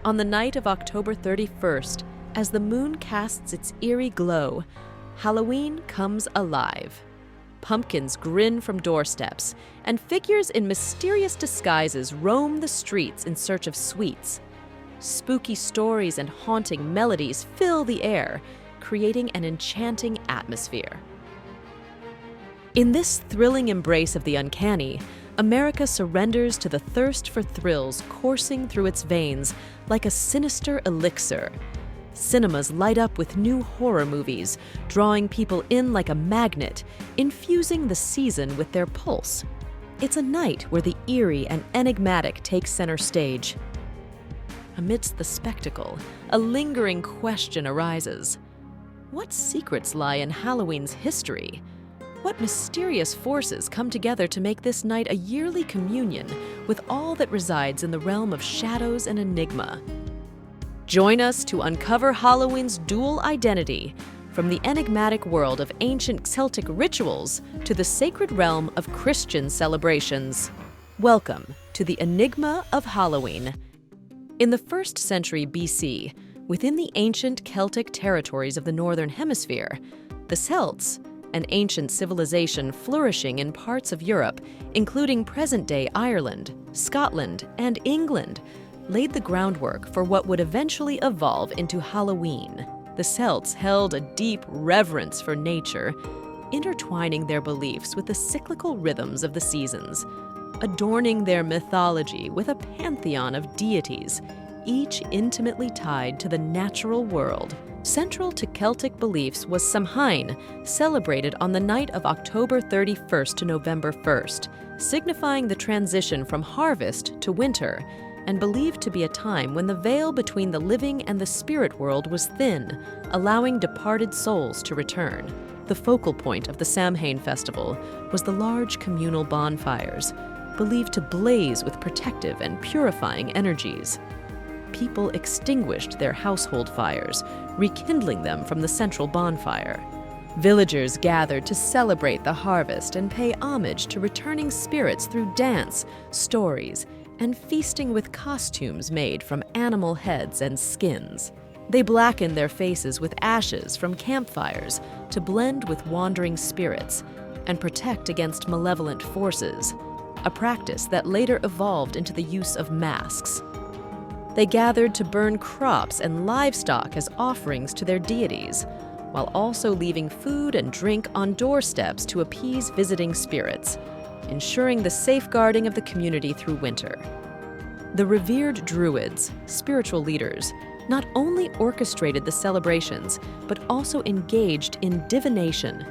On the night of October 31st, as the moon casts its eerie glow, Halloween comes alive. Pumpkins grin from doorsteps, and figures in mysterious disguises roam the streets in search of sweets. Spooky stories and haunting melodies fill the air, creating an enchanting atmosphere. In this thrilling embrace of the uncanny, America surrenders to the thirst for thrills coursing through its veins like a sinister elixir. Cinemas light up with new horror movies, drawing people in like a magnet, infusing the season with their pulse. It's a night where the eerie and enigmatic take center stage. Amidst the spectacle, a lingering question arises. What secrets lie in Halloween's history? What mysterious forces come together to make this night a yearly communion with all that resides in the realm of shadows and enigma? Join us to uncover Halloween's dual identity, from the enigmatic world of ancient Celtic rituals to the sacred realm of Christian celebrations. Welcome to the Enigma of Halloween. In the 1st century BC, within the ancient Celtic territories of the Northern Hemisphere, the Celts, an ancient civilization flourishing in parts of Europe, including present-day Ireland, Scotland, and England, laid the groundwork for what would eventually evolve into Halloween. The Celts held a deep reverence for nature, intertwining their beliefs with the cyclical rhythms of the seasons, adorning their mythology with a pantheon of deities, each intimately tied to the natural world. Central to Celtic beliefs was Samhain, celebrated on the night of October 31st to November 1st, signifying the transition from harvest to winter, and believed to be a time when the veil between the living and the spirit world was thin, allowing departed souls to return. The focal point of the Samhain festival was the large communal bonfires, believed to blaze with protective and purifying energies. People extinguished their household fires, rekindling them from the central bonfire. Villagers gathered to celebrate the harvest and pay homage to returning spirits through dance, stories, and feasting with costumes made from animal heads and skins. They blackened their faces with ashes from campfires to blend with wandering spirits and protect against malevolent forces, a practice that later evolved into the use of masks. They gathered to burn crops and livestock as offerings to their deities, while also leaving food and drink on doorsteps to appease visiting spirits, ensuring the safeguarding of the community through winter. The revered Druids, spiritual leaders, not only orchestrated the celebrations, but also engaged in divination,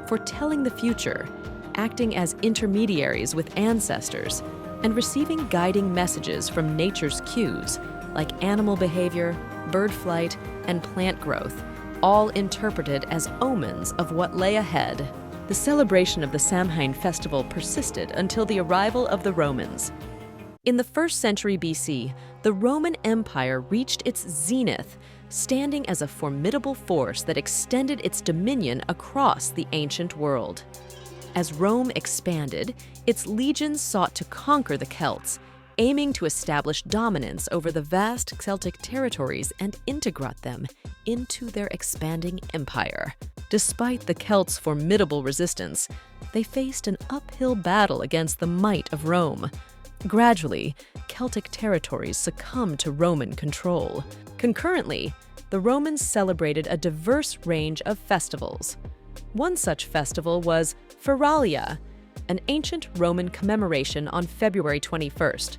foretelling the future, acting as intermediaries with ancestors, and receiving guiding messages from nature's cues, like animal behavior, bird flight, and plant growth, all interpreted as omens of what lay ahead. The celebration of the Samhain festival persisted until the arrival of the Romans. In the 1st century BC, the Roman Empire reached its zenith, standing as a formidable force that extended its dominion across the ancient world. As Rome expanded, its legions sought to conquer the Celts, aiming to establish dominance over the vast Celtic territories and integrate them into their expanding empire. Despite the Celts' formidable resistance, they faced an uphill battle against the might of Rome. Gradually, Celtic territories succumbed to Roman control. Concurrently, the Romans celebrated a diverse range of festivals. One such festival was Feralia, an ancient Roman commemoration on February 21st,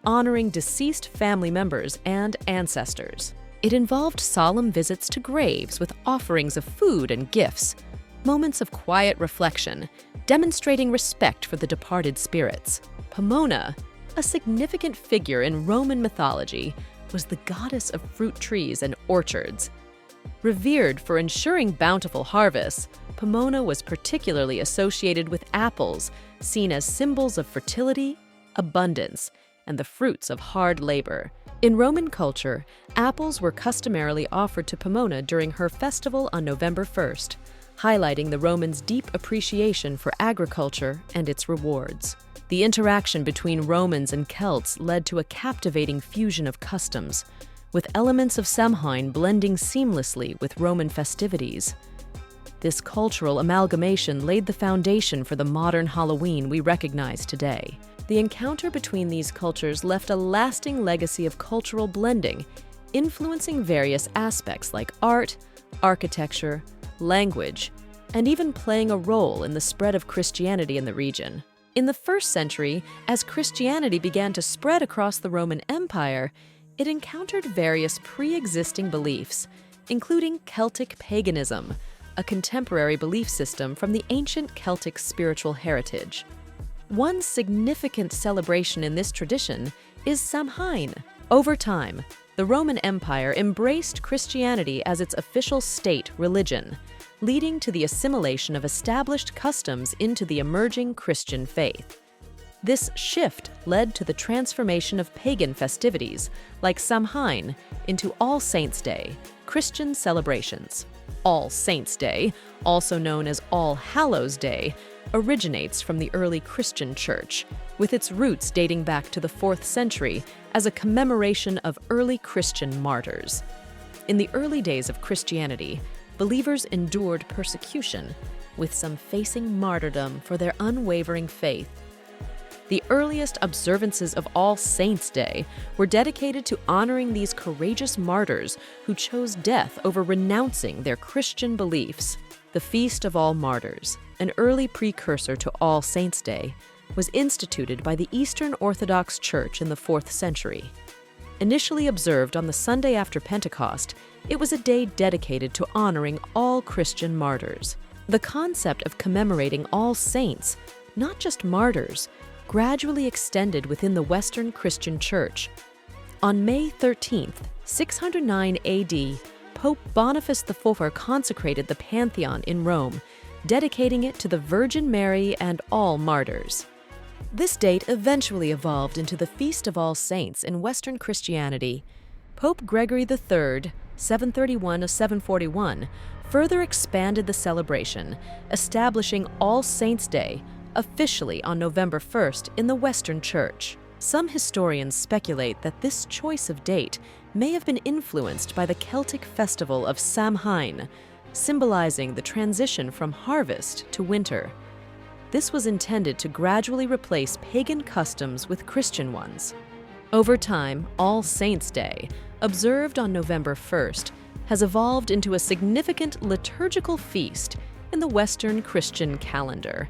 honoring deceased family members and ancestors. It involved solemn visits to graves with offerings of food and gifts, moments of quiet reflection, demonstrating respect for the departed spirits. Pomona, a significant figure in Roman mythology, was the goddess of fruit trees and orchards. Revered for ensuring bountiful harvests, Pomona was particularly associated with apples, seen as symbols of fertility, abundance, and the fruits of hard labor. In Roman culture, apples were customarily offered to Pomona during her festival on November 1st, highlighting the Romans' deep appreciation for agriculture and its rewards. The interaction between Romans and Celts led to a captivating fusion of customs. with elements of Samhain blending seamlessly with Roman festivities. This cultural amalgamation laid the foundation for the modern Halloween we recognize today. The encounter between these cultures left a lasting legacy of cultural blending, influencing various aspects like art, architecture, language, and even playing a role in the spread of Christianity in the region. In the 1st century, as Christianity began to spread across the Roman Empire, it encountered various pre-existing beliefs, including Celtic paganism, a contemporary belief system from the ancient Celtic spiritual heritage. One significant celebration in this tradition is Samhain. Over time, the Roman Empire embraced Christianity as its official state religion, leading to the assimilation of established customs into the emerging Christian faith. This shift led to the transformation of pagan festivities, like Samhain, into All Saints' Day, Christian celebrations. All Saints' Day, also known as All Hallows' Day, originates from the early Christian church, with its roots dating back to the 4th century as a commemoration of early Christian martyrs. In the early days of Christianity, believers endured persecution, with some facing martyrdom for their unwavering faith. The earliest observances of All Saints' Day were dedicated to honoring these courageous martyrs who chose death over renouncing their Christian beliefs. The Feast of All Martyrs, an early precursor to All Saints' Day, was instituted by the Eastern Orthodox Church in the 4th century. Initially observed on the Sunday after Pentecost, it was a day dedicated to honoring all Christian martyrs. The concept of commemorating all saints, not just martyrs, gradually extended within the Western Christian Church. On May 13, 609 AD, Pope Boniface IV consecrated the Pantheon in Rome, dedicating it to the Virgin Mary and all martyrs. This date eventually evolved into the Feast of All Saints in Western Christianity. Pope Gregory III, 731–741, further expanded the celebration, establishing All Saints' Day officially on November 1st in the Western Church. Some historians speculate that this choice of date may have been influenced by the Celtic festival of Samhain, symbolizing the transition from harvest to winter. This was intended to gradually replace pagan customs with Christian ones. Over time, All Saints' Day, observed on November 1st, has evolved into a significant liturgical feast in the Western Christian calendar.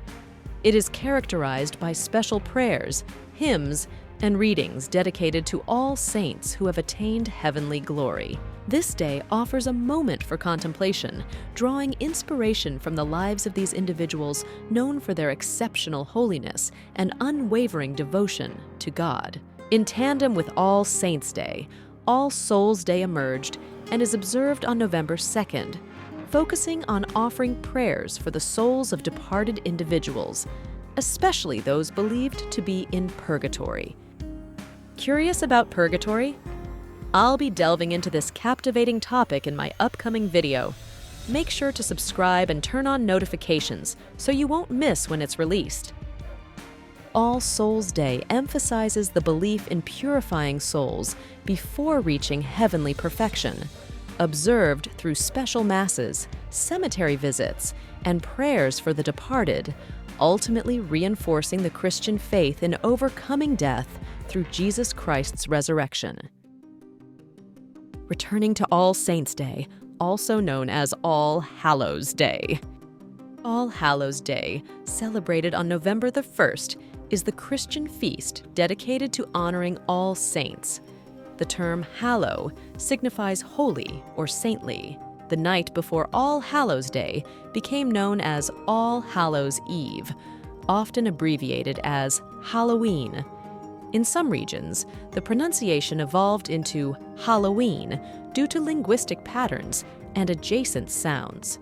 It is characterized by special prayers, hymns, and readings dedicated to all saints who have attained heavenly glory. This day offers a moment for contemplation, drawing inspiration from the lives of these individuals known for their exceptional holiness and unwavering devotion to God. In tandem with All Saints' Day, All Souls' Day emerged and is observed on November 2nd, focusing on offering prayers for the souls of departed individuals, especially those believed to be in purgatory. Curious about purgatory? I'll be delving into this captivating topic in my upcoming video. Make sure to subscribe and turn on notifications so you won't miss when it's released. All Souls' Day emphasizes the belief in purifying souls before reaching heavenly perfection, observed through special masses, cemetery visits, and prayers for the departed, ultimately reinforcing the Christian faith in overcoming death through Jesus Christ's resurrection. Returning to All Saints' Day, also known as All Hallows' Day. All Hallows' Day, celebrated on November the 1st, is the Christian feast dedicated to honoring all saints. The term hallow signifies holy or saintly. The night before All Hallows' Day became known as All Hallows' Eve, often abbreviated as Halloween. In some regions, the pronunciation evolved into Halloween due to linguistic patterns and adjacent sounds.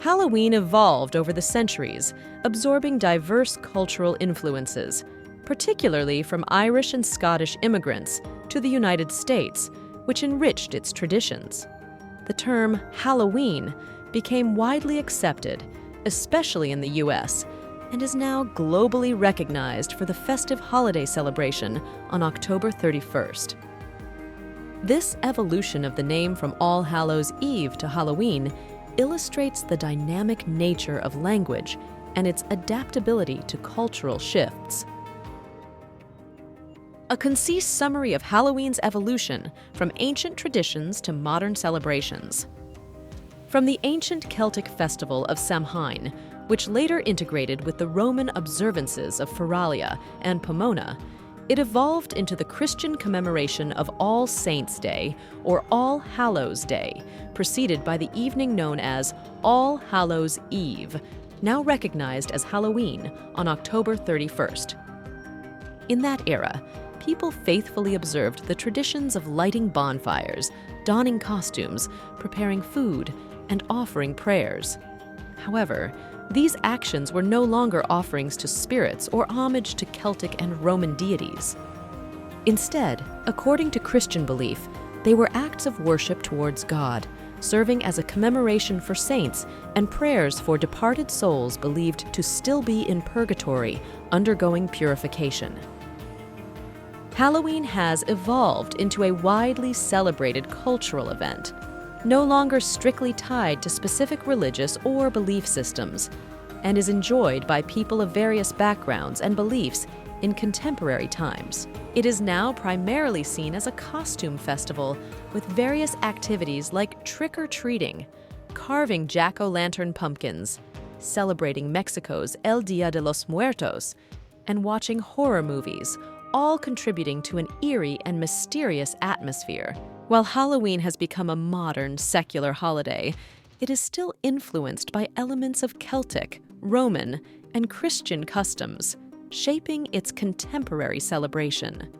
Halloween evolved over the centuries, absorbing diverse cultural influences, particularly from Irish and Scottish immigrants to the United States, which enriched its traditions. The term Halloween became widely accepted, especially in the U.S., and is now globally recognized for the festive holiday celebration on October 31st. This evolution of the name from All Hallows' Eve to Halloween illustrates the dynamic nature of language and its adaptability to cultural shifts. A concise summary of Halloween's evolution from ancient traditions to modern celebrations. From the ancient Celtic festival of Samhain, which later integrated with the Roman observances of Feralia and Pomona, it evolved into the Christian commemoration of All Saints' Day, or All Hallows' Day, preceded by the evening known as All Hallows' Eve, now recognized as Halloween on October 31st. In that era, people faithfully observed the traditions of lighting bonfires, donning costumes, preparing food, and offering prayers. However, these actions were no longer offerings to spirits or homage to Celtic and Roman deities. Instead, according to Christian belief, they were acts of worship towards God, serving as a commemoration for saints and prayers for departed souls believed to still be in purgatory, undergoing purification. Halloween has evolved into a widely celebrated cultural event, no longer strictly tied to specific religious or belief systems, and is enjoyed by people of various backgrounds and beliefs in contemporary times. It is now primarily seen as a costume festival with various activities like trick-or-treating, carving jack-o'-lantern pumpkins, celebrating Mexico's El Día de los Muertos, and watching horror movies, all contributing to an eerie and mysterious atmosphere. While Halloween has become a modern, secular holiday, it is still influenced by elements of Celtic, Roman, and Christian customs, shaping its contemporary celebration.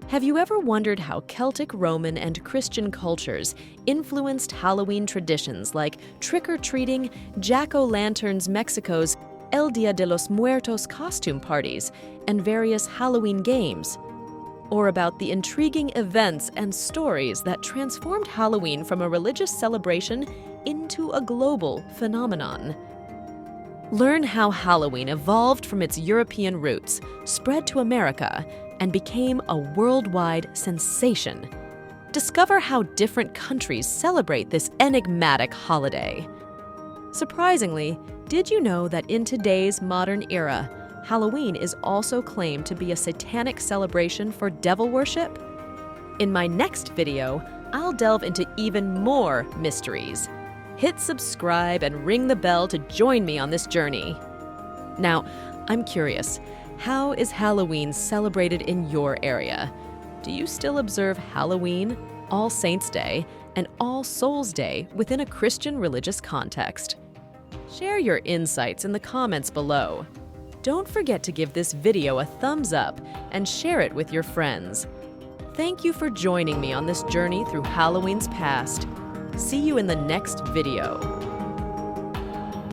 Have you ever wondered how Celtic, Roman, and Christian cultures influenced Halloween traditions like trick-or-treating, jack-o'-lanterns, Mexico's El Día de los Muertos costume parties, and various Halloween games? Or about the intriguing events and stories that transformed Halloween from a religious celebration into a global phenomenon? Learn how Halloween evolved from its European roots, spread to America, and became a worldwide sensation. Discover how different countries celebrate this enigmatic holiday. Surprisingly, did you know that in today's modern era, Halloween is also claimed to be a satanic celebration for devil worship? In my next video, I'll delve into even more mysteries. Hit subscribe and ring the bell to join me on this journey. Now, I'm curious, how is Halloween celebrated in your area? Do you still observe Halloween, All Saints' Day, and All Souls' Day within a Christian religious context? Share your insights in the comments below. Don't forget to give this video a thumbs up and share it with your friends. Thank you for joining me on this journey through Halloween's past. See you in the next video.